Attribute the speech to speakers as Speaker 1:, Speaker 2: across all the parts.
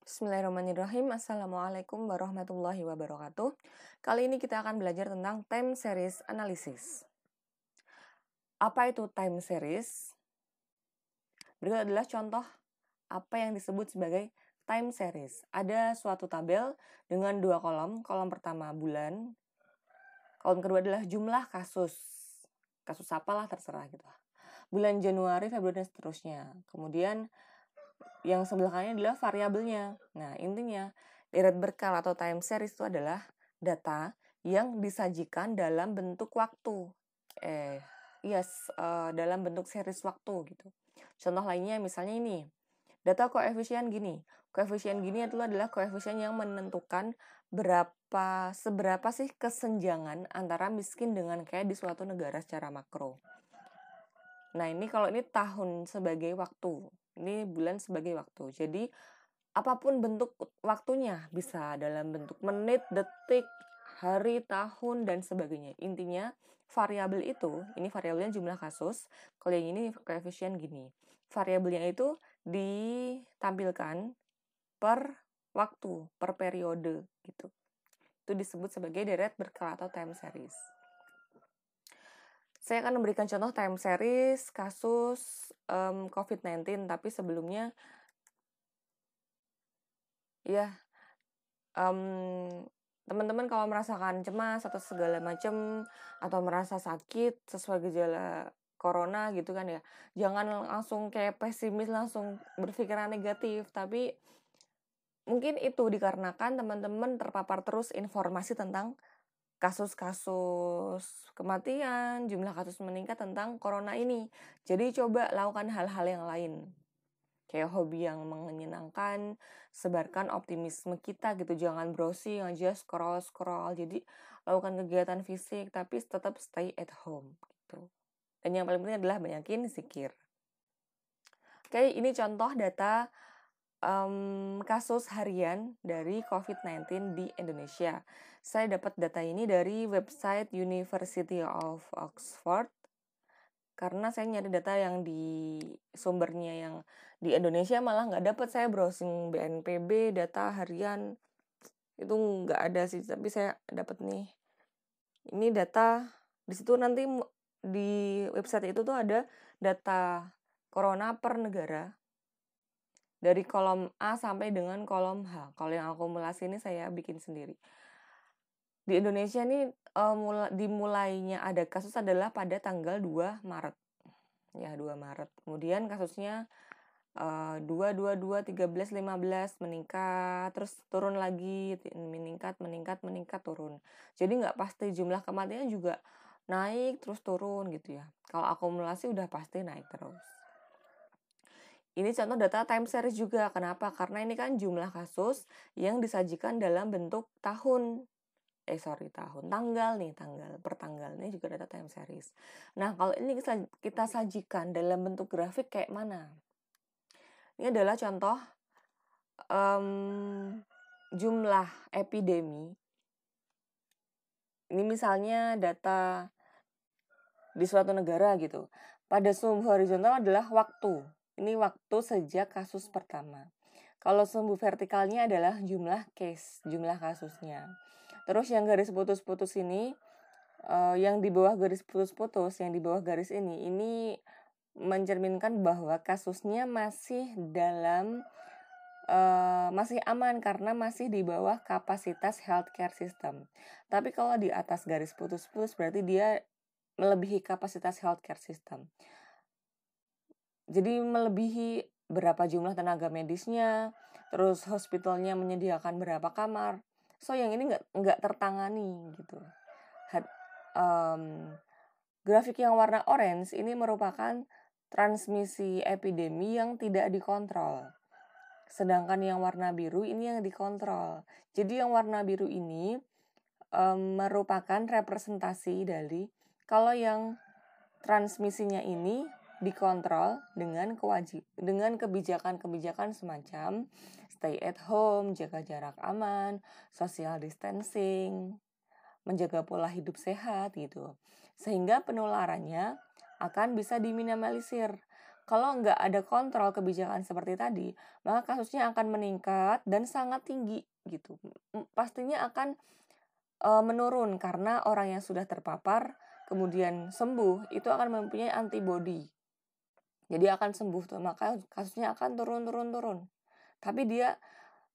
Speaker 1: Bismillahirrahmanirrahim. Assalamualaikum warahmatullahi wabarakatuh. Kali ini kita akan belajar tentang time series analysis. Apa itu time series? Berikut adalah contoh apa yang disebut sebagai time series. Ada suatu tabel dengan dua kolom. Kolom pertama bulan, kolom kedua adalah jumlah kasus. Kasus apalah terserah gitu. Bulan Januari, Februari, dan seterusnya. Kemudian yang sebelah kanannya adalah variabelnya. Nah, intinya deret berkala atau time series itu adalah data yang disajikan dalam bentuk waktu. Dalam bentuk series waktu gitu. Contoh lainnya misalnya ini. Data koefisien gini. Koefisien gini itu adalah koefisien yang menentukan seberapa sih kesenjangan antara miskin dengan kaya di suatu negara secara makro. Nah, ini kalau ini tahun sebagai waktu. Ini bulan sebagai waktu. Jadi, apapun bentuk waktunya. Bisa dalam bentuk menit, detik, hari, tahun, dan sebagainya. Intinya, variabel itu, ini variabelnya jumlah kasus. Kalau yang ini koefisien gini. Variabelnya itu ditampilkan per waktu, per periode gitu. Itu disebut sebagai deret berkala atau time series. Saya akan memberikan contoh time series kasus COVID-19, tapi sebelumnya teman-teman kalau merasakan cemas atau segala macam atau merasa sakit sesuai gejala corona gitu kan ya, jangan langsung kayak pesimis, langsung berpikiran negatif, tapi mungkin itu dikarenakan teman-teman terpapar terus informasi tentang kasus-kasus kematian, jumlah kasus meningkat tentang corona ini. Jadi coba lakukan hal-hal yang lain. Kayak hobi yang menyenangkan, sebarkan optimisme kita gitu. Jangan browsing aja, scroll-scroll. Jadi lakukan kegiatan fisik tapi tetap stay at home gitu. Dan yang paling penting adalah banyakin zikir. Oke, ini contoh data kasus harian dari COVID-19 di Indonesia. Saya dapat data ini dari website University of Oxford, karena saya nyari data yang di sumbernya yang di Indonesia malah nggak dapat. Saya browsing BNPB, data harian, itu nggak ada sih, tapi saya dapat nih. Ini data, di situ nanti di website itu tuh ada data corona per negara. Dari kolom A sampai dengan kolom H. Kalau yang akumulasi ini saya bikin sendiri. Di Indonesia ini dimulainya ada kasus adalah pada tanggal 2 Maret. Ya, 2 Maret. Kemudian kasusnya 2, 2, 2, 13, 15 meningkat, terus turun lagi, meningkat, turun. Jadi nggak pasti, jumlah kematian juga naik, terus turun gitu ya. Kalau akumulasi udah pasti naik terus. Ini contoh data time series juga. Kenapa? Karena ini kan jumlah kasus yang disajikan dalam bentuk tahun. Tanggal nih, per tanggal. Ini juga data time series. Nah, kalau ini kita sajikan dalam bentuk grafik kayak mana? Ini adalah contoh jumlah epidemi. Ini misalnya data di suatu negara gitu. Pada sumbu horizontal adalah waktu. Ini waktu sejak kasus pertama. Kalau sumbu vertikalnya adalah jumlah case, jumlah kasusnya. Terus yang garis putus-putus ini, yang di bawah garis putus-putus, yang di bawah garis ini mencerminkan bahwa kasusnya masih masih aman karena masih di bawah kapasitas healthcare system. Tapi kalau di atas garis putus-putus berarti dia melebihi kapasitas healthcare system. Jadi melebihi berapa jumlah tenaga medisnya, terus hospitalnya menyediakan berapa kamar. So yang ini nggak tertangani gitu. Grafik yang warna orange ini merupakan transmisi epidemi yang tidak dikontrol. Sedangkan yang warna biru ini yang dikontrol. Jadi yang warna biru ini merupakan representasi dari kalau yang transmisinya ini dikontrol dengan kebijakan-kebijakan semacam stay at home, jaga jarak aman, social distancing, menjaga pola hidup sehat gitu. Sehingga penularannya akan bisa diminimalisir. kalau nggak ada kontrol kebijakan seperti tadi, maka kasusnya akan meningkat dan sangat tinggi gitu. Pastinya akan menurun karena orang yang sudah terpapar kemudian sembuh itu akan mempunyai antibodi. Jadi akan sembuh tuh, maka kasusnya akan turun. Tapi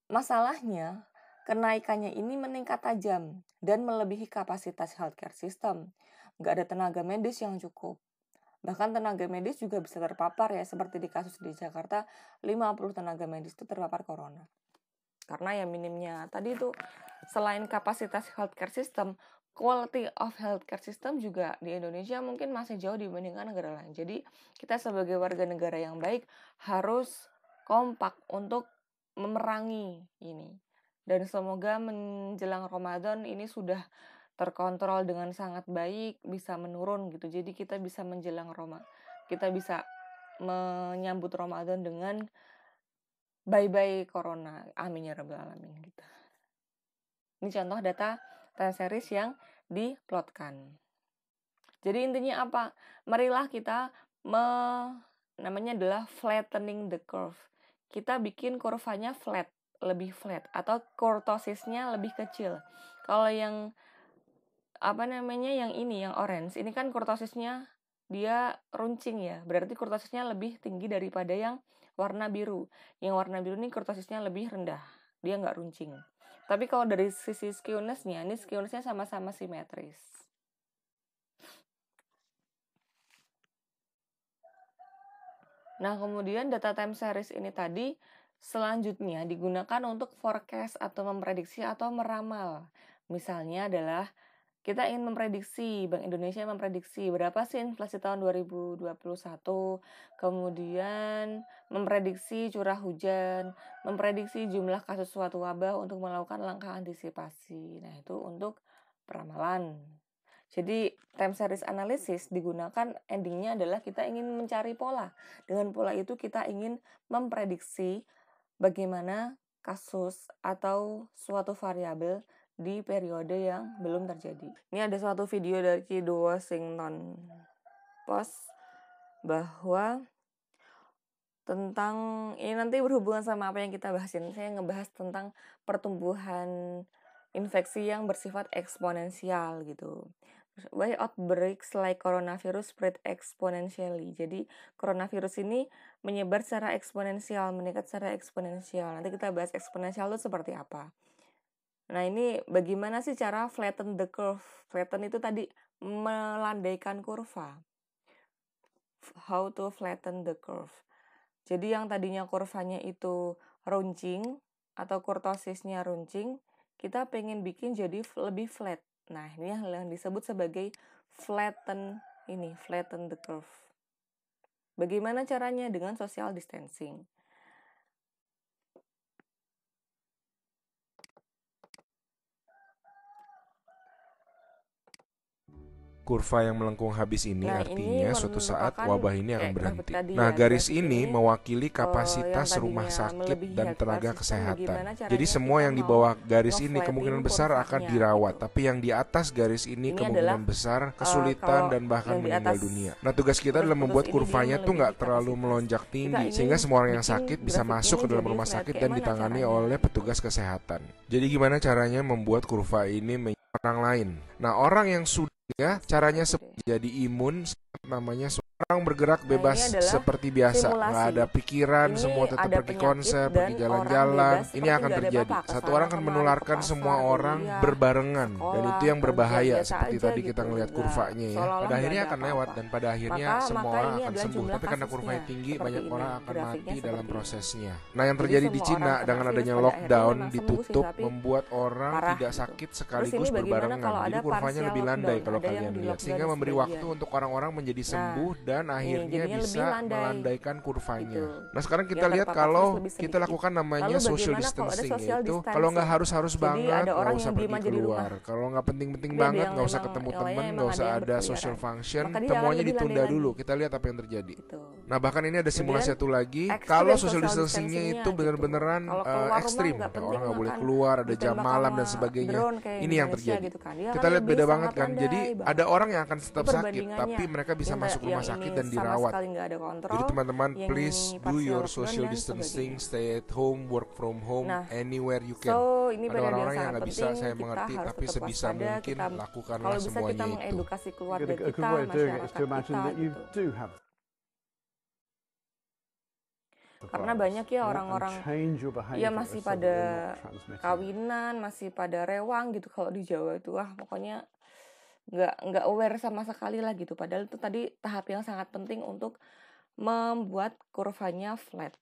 Speaker 1: masalahnya kenaikannya ini meningkat tajam dan melebihi kapasitas healthcare system. Nggak ada tenaga medis yang cukup. Bahkan tenaga medis juga bisa terpapar ya, seperti di kasus di Jakarta, 50 tenaga medis itu terpapar corona. Karena ya minimnya tadi itu, selain kapasitas healthcare system, quality of healthcare system juga di Indonesia mungkin masih jauh dibandingkan negara lain. Jadi kita sebagai warga negara yang baik harus kompak untuk memerangi ini. Dan semoga menjelang Ramadan ini sudah terkontrol dengan sangat baik, bisa menurun gitu. Jadi kita bisa kita bisa menyambut Ramadan dengan bye-bye corona. Amin ya rabbal alamin gitu. Ini contoh data time series yang diplotkan. Jadi intinya apa? Marilah kita namanya adalah flattening the curve. Kita bikin kurvanya flat, lebih flat, atau kurtosisnya lebih kecil. Kalau yang yang orange, ini kan kurtosisnya dia runcing ya. Berarti kurtosisnya lebih tinggi daripada yang warna biru. Yang warna biru ini kurtosisnya lebih rendah. Dia nggak runcing. Tapi kalau dari sisi skewness-nya, ini skewness-nya sama-sama simetris. Nah, kemudian data time series ini tadi selanjutnya digunakan untuk forecast atau memprediksi atau meramal. Misalnya adalah kita ingin memprediksi, Bank Indonesia memprediksi berapa sih inflasi tahun 2021, kemudian memprediksi curah hujan, memprediksi jumlah kasus suatu wabah untuk melakukan langkah antisipasi. Nah, itu untuk peramalan. Jadi, time series analysis digunakan endingnya adalah kita ingin mencari pola. Dengan pola itu kita ingin memprediksi bagaimana kasus atau suatu variabel di periode yang belum terjadi. Ini ada suatu video dari The Washington Post bahwa tentang ini nanti berhubungan sama apa yang kita bahasin. Saya ngebahas tentang pertumbuhan infeksi yang bersifat eksponensial gitu. Why outbreaks like coronavirus spread exponentially. Jadi coronavirus ini menyebar secara eksponensial, meningkat secara eksponensial. Nanti kita bahas eksponensial itu seperti apa. Nah, ini bagaimana sih cara flatten the curve? Flatten itu tadi melandaikan kurva. How to flatten the curve. Jadi yang tadinya kurvanya itu runcing atau kurtosisnya runcing, kita pengen bikin jadi lebih flat. Nah, ini yang disebut sebagai flatten the curve. Bagaimana caranya? Dengan social distancing.
Speaker 2: Kurva yang melengkung habis ini artinya suatu saat wabah ini akan berhenti. Nah, garis ini mewakili kapasitas rumah sakit dan tenaga kesehatan. Jadi semua yang di bawah garis ini kemungkinan besar akan dirawat, tapi yang di atas garis ini kemungkinan besar kesulitan dan bahkan meninggal dunia. Nah, tugas kita adalah membuat kurvanya tuh nggak terlalu melonjak tinggi, sehingga semua orang yang sakit bisa masuk ke dalam rumah sakit dan ditangani oleh petugas kesehatan. Jadi gimana caranya membuat kurva ini menjadi orang lain? Nah, orang yang sudah caranya jadi imun, namanya orang bergerak bebas seperti biasa, nggak ada pikiran, semua tetap pergi konser, pergi jalan-jalan. Ini akan terjadi. Satu orang akan menularkan semua orang berbarengan, dan itu yang berbahaya. Seperti tadi kita ngelihat kurvanya ya. Pada akhirnya akan lewat dan pada akhirnya semua orang akan sembuh. Tapi karena kurvanya tinggi, banyak orang akan mati dalam prosesnya. Nah, yang terjadi di Cina dengan adanya lockdown, ditutup, membuat orang tidak sakit sekaligus berbarengan. Jadi kurvanya lebih landai kalau kalian lihat, sehingga memberi waktu untuk orang-orang menjadi sembuh dan akhirnya bisa melandaikan kurvanya. Nah, sekarang kita lihat kalau kita lakukan namanya social distancing, yaitu kalau nggak harus banget nggak usah pergi keluar, kalau nggak penting-penting banget nggak usah ketemu temen, nggak usah ada social function, semuanya ditunda dulu. Kita lihat apa yang terjadi. Nah, bahkan ini ada simulasi satu lagi, kalau social distancingnya itu bener-beneran ekstrim, orang nggak boleh keluar, ada jam malam dan sebagainya. Ini yang terjadi. Kita lihat beda banget kan. Jadi ada orang yang akan tetap sakit, tapi mereka bisa masuk rumah sakit sakit dan dirawat. Jadi teman-teman, please do your social distancing, stay at home, work from home, anywhere you can. Ada orang-orang yang nggak bisa, saya mengerti, tapi sebisa mungkin lakukanlah semuanya itu.
Speaker 1: Edukasi keluarga kita, masyarakat kita gitu. Karena banyak ya orang-orang ya masih pada kawinan, masih pada rewang gitu kalau di Jawa itu, pokoknya nggak aware sama sekali lah gitu. Padahal itu tadi tahap yang sangat penting untuk membuat kurvanya flat.